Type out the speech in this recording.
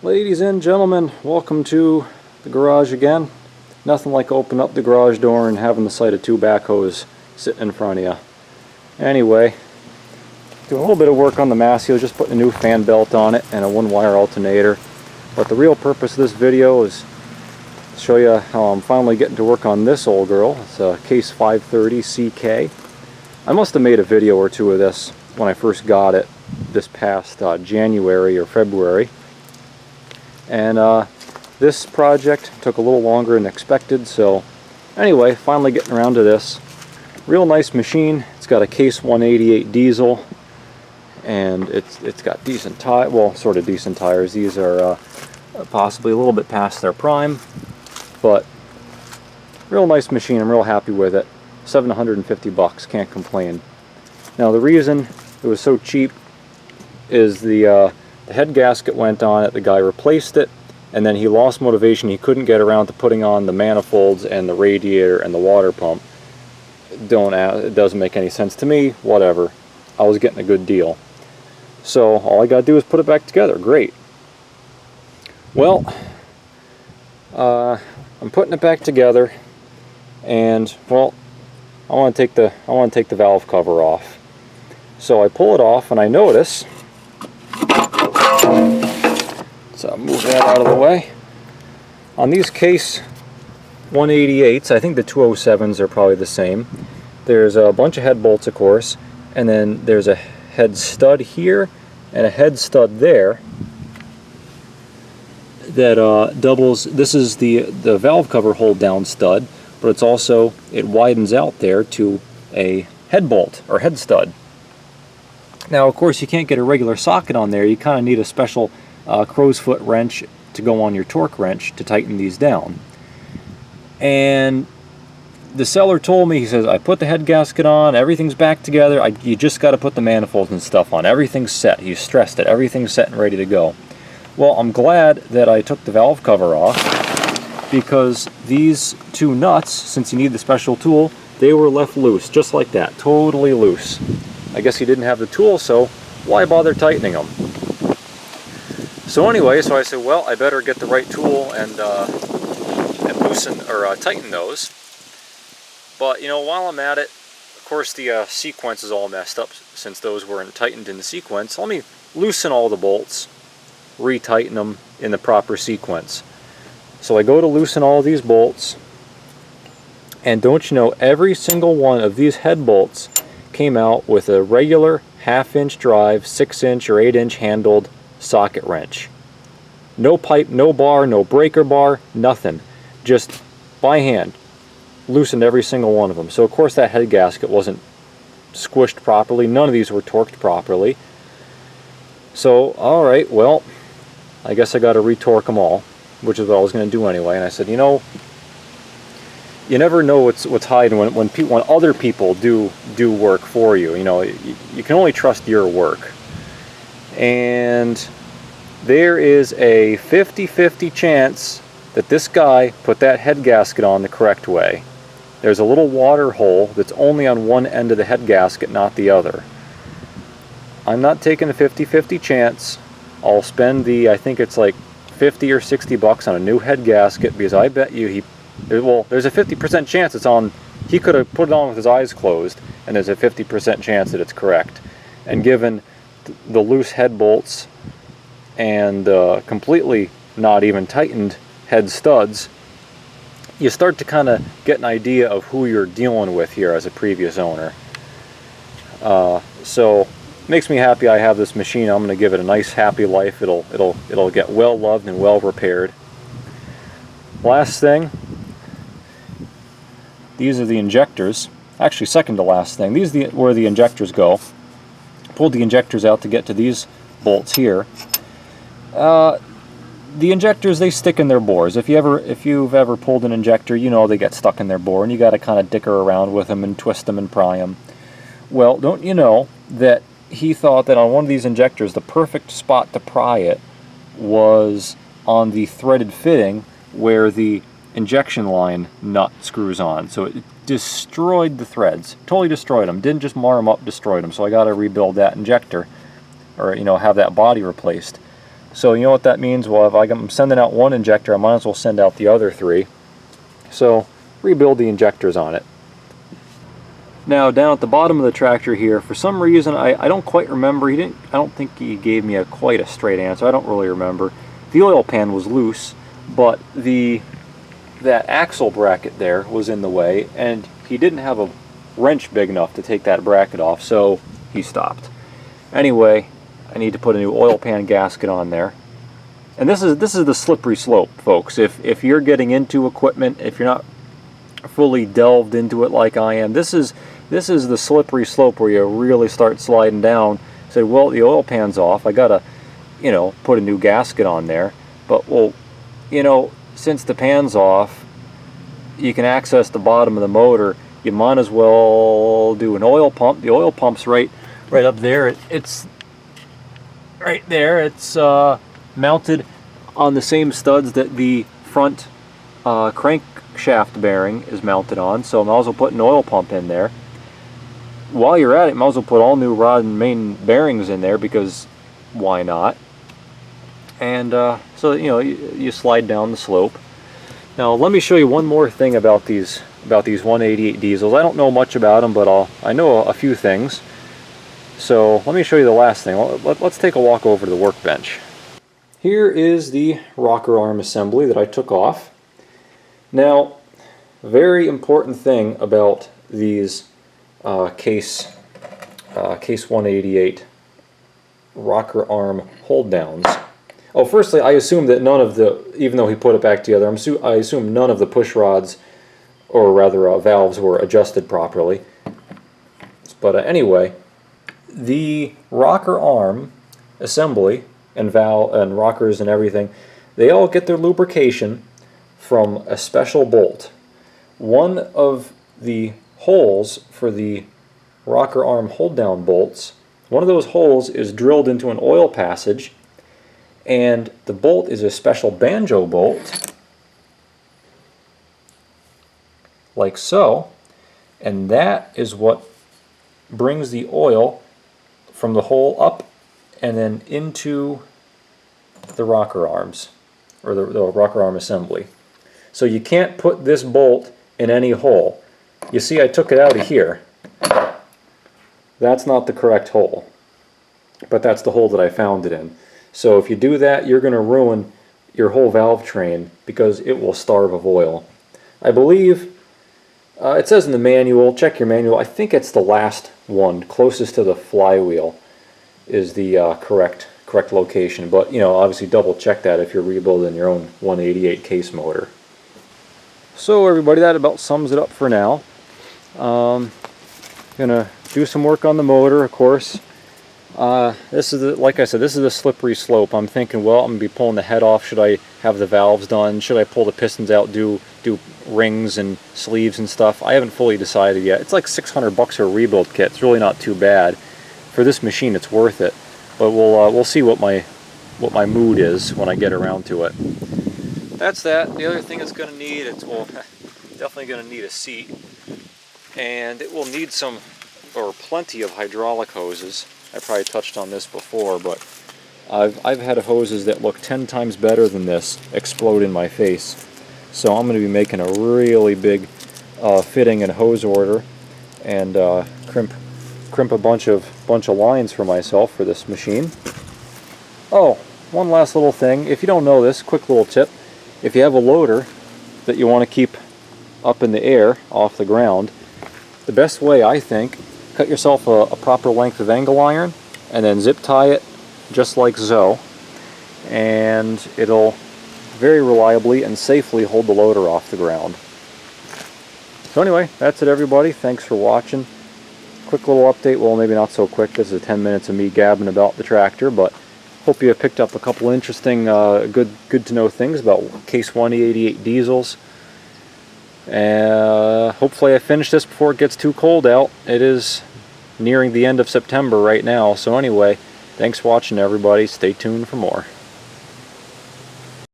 Ladies and gentlemen, welcome to the garage again. Nothing like opening up the garage door and having the sight of two backhoes sitting in front of you. Anyway, doing a little bit of work on the Masio, just putting a new fan belt on it and a one-wire alternator. But the real purpose of this video is to show you how I'm finally getting to work on this old girl. It's a Case 530 CK. I must have made a video or two of this when I first got it this past January or February. And this project took a little longer than expected, so anyway, finally getting around to this. Real nice machine. It's got a Case 188 diesel, and it's got decent tires, well, sort of decent tires. These are possibly a little bit past their prime, but real nice machine. I'm real happy with it. $750, can't complain. Now the reason it was so cheap is the head gasket went on it, the guy replaced it, and then he lost motivation. He couldn't get around to putting on the manifolds and the radiator and the water pump. It doesn't make any sense to me, whatever. I was getting a good deal. So all I gotta do is put it back together. Great. Well, I'm putting it back together, and well, I want to take the valve cover off. So I pull it off and I notice, so I'll move that out of the way. On these Case 188s, I think the 207s are probably the same. There's a bunch of head bolts, of course, and then there's a head stud here and a head stud there that doubles. This is the valve cover hold down stud, but it's also, it widens out there to a head bolt or head stud. Now, of course, you can't get a regular socket on there. You kind of need a special crow's foot wrench to go on your torque wrench to tighten these down. And the seller told me, he says, I put the head gasket on, everything's back together, you just got to put the manifolds and stuff on. Everything's set. He stressed it. Everything's set and ready to go. Well, I'm glad that I took the valve cover off, because these two nuts, since you need the special tool, they were left loose, just like that, totally loose. I guess he didn't have the tool, so why bother tightening them? So anyway, so I said, well, I better get the right tool and loosen or tighten those. But you know, while I'm at it, of course the sequence is all messed up since those weren't tightened in the sequence. Let me loosen all the bolts, retighten them in the proper sequence. So I go to loosen all of these bolts, and don't you know, every single one of these head bolts came out with a regular 1/2-inch drive, 6-inch or 8-inch handled socket wrench. No pipe, no bar, no breaker bar, nothing. Just by hand loosened every single one of them. So of course that head gasket wasn't squished properly. None of these were torqued properly. So alright, well, I guess I got to retorque them all, which is what I was going to do anyway. And I said, you know, you never know what's hiding when other people do work for you. You know, you can only trust your work. And there is a 50-50 chance that this guy put that head gasket on the correct way. There's a little water hole that's only on one end of the head gasket, not the other. I'm not taking a 50-50 chance. I'll spend I think it's like 50 or 60 bucks on a new head gasket, because I bet you there's a 50% chance it's on. He could have put it on with his eyes closed, and there's a 50% chance that it's correct. And given the loose head bolts and completely not even tightened head studs, you start to kind of get an idea of who you're dealing with here as a previous owner. So makes me happy I have this machine. I'm going to give it a nice happy life. It'll get well loved and well repaired. Last thing, these are the injectors. Actually, second to last thing. These are where the injectors go. Pulled the injectors out to get to these bolts here. The injectors, they stick in their bores. If you've ever pulled an injector, you know they get stuck in their bore, and you got to kind of dicker around with them and twist them and pry them. Well, don't you know that he thought that on one of these injectors, the perfect spot to pry it was on the threaded fitting where the injection line nut screws on. So it destroyed the threads, totally destroyed them. Didn't just mar them up, destroyed them. So I got to rebuild that injector, or have that body replaced. So you know what that means? Well, if I'm sending out one injector, I might as well send out the other 3. So rebuild the injectors on it. Now down at the bottom of the tractor here, for some reason I don't quite remember. I don't think he gave me quite a straight answer. I don't really remember. The oil pan was loose, but that axle bracket there was in the way, and he didn't have a wrench big enough to take that bracket off, so he stopped. Anyway, I need to put a new oil pan gasket on there. And this is the slippery slope, folks. If you're getting into equipment, if you're not fully delved into it like I am, this is the slippery slope where you really start sliding down. Say, well, the oil pan's off. I gotta, put a new gasket on there. But well, since the pan's off, you can access the bottom of the motor. You might as well do an oil pump. The oil pump's right up there. It's right there. It's mounted on the same studs that the front crankshaft bearing is mounted on, so I might as well put an oil pump in there. While you're at it, might as well put all new rod and main bearings in there, because why not? And so you slide down the slope. Now let me show you one more thing about these 188 diesels. I don't know much about them, but I know a few things. So let me show you the last thing. Let's take a walk over to the workbench. Here is the rocker arm assembly that I took off. Now, very important thing about these case 188 rocker arm hold downs. Oh, firstly, I assume that none of even though he put it back together, I assume none of the push rods, or rather valves, were adjusted properly. But anyway, the rocker arm assembly and valve and rockers and everything, they all get their lubrication from a special bolt. One of the holes for the rocker arm hold down bolts, one of those holes is drilled into an oil passage, and the bolt is a special banjo bolt, like so, and that is what brings the oil from the hole up and then into the rocker arms, or the rocker arm assembly. So you can't put this bolt in any hole. You see, I took it out of here. That's not the correct hole, but that's the hole that I found it in. So if you do that, you're going to ruin your whole valve train, because it will starve of oil. I believe it says in the manual, check your manual, I think it's the last one, closest to the flywheel, is the correct location. But obviously double check that if you're rebuilding your own 188 case motor. So everybody, that about sums it up for now. Gonna do some work on the motor, of course. This is like I said, this is a slippery slope. I'm thinking, well, I'm gonna be pulling the head off. Should I have the valves done? Should I pull the pistons out, do rings and sleeves and stuff? I haven't fully decided yet. It's like $600 for a rebuild kit. It's really not too bad. For this machine, it's worth it. But we'll see what my mood is when I get around to it. That's that. The other thing it's going to need, definitely going to need a seat, and it will need plenty of hydraulic hoses. I probably touched on this before, but I've had hoses that look 10 times better than this explode in my face. So I'm going to be making a really big fitting and hose order, and crimp a bunch of lines for myself for this machine. Oh, one last little thing. If you don't know this, quick little tip. If you have a loader that you want to keep up in the air off the ground, the best way, I think, cut yourself a proper length of angle iron and then zip tie it just like so, and it'll very reliably and safely hold the loader off the ground. So anyway, that's it everybody. Thanks for watching. Quick little update, well, maybe not so quick. This is 10 minutes of me gabbing about the tractor, but hope you have picked up a couple interesting, good to know things about case 188 diesels. Hopefully I finish this before it gets too cold out. It is nearing the end of September right now. So anyway, thanks for watching everybody. Stay tuned for more.